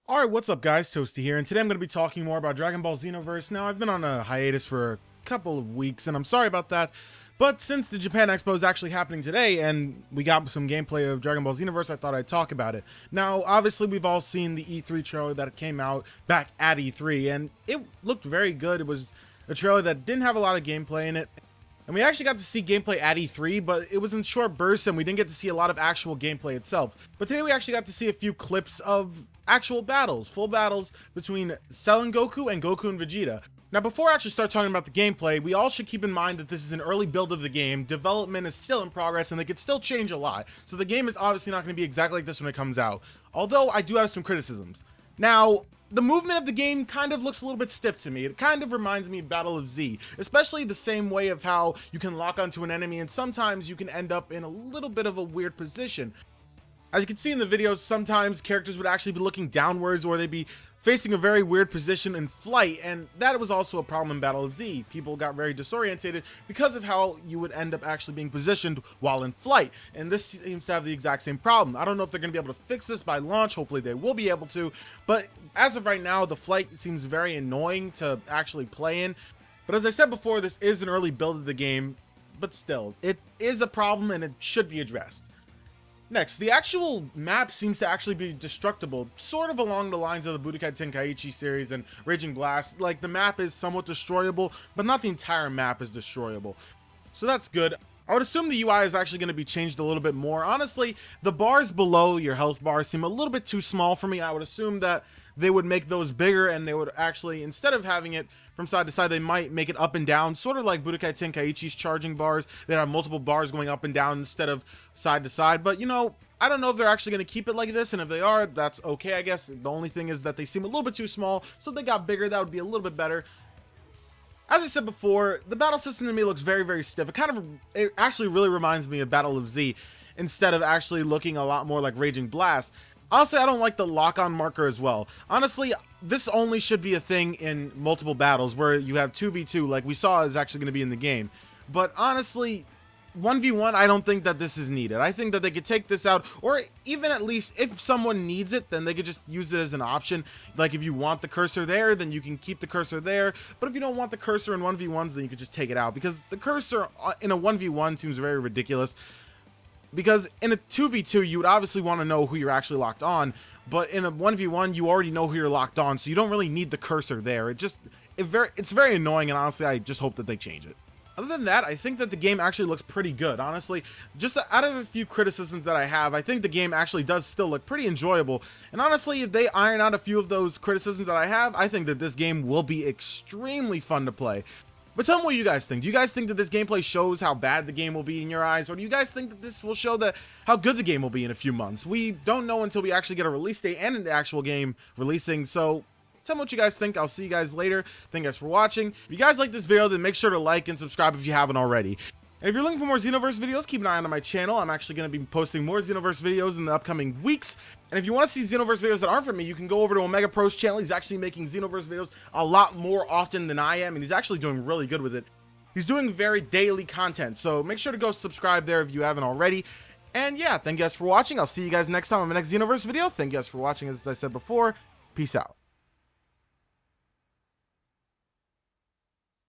Alright, what's up guys, Toasty here, and today I'm going to be talking more about Dragon Ball Xenoverse. Now, I've been on a hiatus for a couple of weeks, and I'm sorry about that, but since the Japan Expo is actually happening today, and we got some gameplay of Dragon Ball Xenoverse, I thought I'd talk about it. Now, obviously, we've all seen the E3 trailer that came out back at E3, and it looked very good. It was a trailer that didn't have a lot of gameplay in it, and we actually got to see gameplay at E3, but it was in short bursts, and we didn't get to see a lot of actual gameplay itself. But today we actually got to see a few clips of actual battles, full battles between Cell and Goku and Goku and Vegeta. Now, before I actually start talking about the gameplay, we all should keep in mind that this is an early build of the game. Development is still in progress, and they could still change a lot. So the game is obviously not going to be exactly like this when it comes out. Although, I do have some criticisms. Now, the movement of the game kind of looks a little bit stiff to me. It kind of reminds me of Battle of Z, especially the same way of how you can lock onto an enemy, and sometimes you can end up in a little bit of a weird position. As you can see in the videos, sometimes characters would actually be looking downwards, or they'd be facing a very weird position in flight, and that was also a problem in Battle of Z. People got very disorientated because of how you would end up actually being positioned while in flight, and this seems to have the exact same problem. I don't know if they're going to be able to fix this by launch. Hopefully they will be able to, but as of right now, the flight seems very annoying to actually play in. But as I said before, this is an early build of the game, but still, it is a problem and it should be addressed. Next, the actual map seems to actually be destructible, sort of along the lines of the Budokai Tenkaichi series and Raging Blast. Like, the map is somewhat destroyable, but not the entire map is destroyable. So that's good. I would assume the UI is actually going to be changed a little bit more. Honestly, the bars below your health bar seem a little bit too small for me. I would assume that they would make those bigger, and they would actually, instead of having it from side to side, they might make it up and down, sort of like Budokai Tenkaichi's charging bars. They have multiple bars going up and down instead of side to side. But, you know, I don't know if they're actually going to keep it like this, and if they are, that's okay, I guess. The only thing is that they seem a little bit too small, so if they got bigger, that would be a little bit better. As I said before, the battle system to me looks very, very stiff. It actually really reminds me of Battle of Z, instead of actually looking a lot more like Raging Blast. Honestly, I don't like the lock-on marker as well. Honestly, this only should be a thing in multiple battles where you have 2v2 like we saw is actually going to be in the game. But honestly, 1v1, I don't think that this is needed. I think that they could take this out, or even at least if someone needs it, then they could just use it as an option. Like if you want the cursor there, then you can keep the cursor there. But if you don't want the cursor in 1v1s, then you could just take it out, because the cursor in a 1v1 seems very ridiculous. Because in a 2v2, you would obviously want to know who you're actually locked on, but in a 1v1, you already know who you're locked on, so you don't really need the cursor there. It's very annoying, and honestly, I just hope that they change it. Other than that, I think that the game actually looks pretty good, honestly. Just out of a few criticisms that I have, I think the game actually does still look pretty enjoyable. And honestly, if they iron out a few of those criticisms that I have, I think that this game will be extremely fun to play. But tell me what you guys think. Do you guys think that this gameplay shows how bad the game will be in your eyes? Or do you guys think that this will show how good the game will be in a few months? We don't know until we actually get a release date and the actual game releasing. So tell me what you guys think. I'll see you guys later. Thank you guys for watching. If you guys like this video, then make sure to like and subscribe if you haven't already. And if you're looking for more Xenoverse videos, keep an eye on my channel. I'm actually going to be posting more Xenoverse videos in the upcoming weeks. And if you want to see Xenoverse videos that aren't from me, you can go over to Omega Pro's channel. He's actually making Xenoverse videos a lot more often than I am, and he's actually doing really good with it. He's doing very daily content, so make sure to go subscribe there if you haven't already. And yeah, thank you guys for watching. I'll see you guys next time on my next Xenoverse video. Thank you guys for watching, as I said before. Peace out.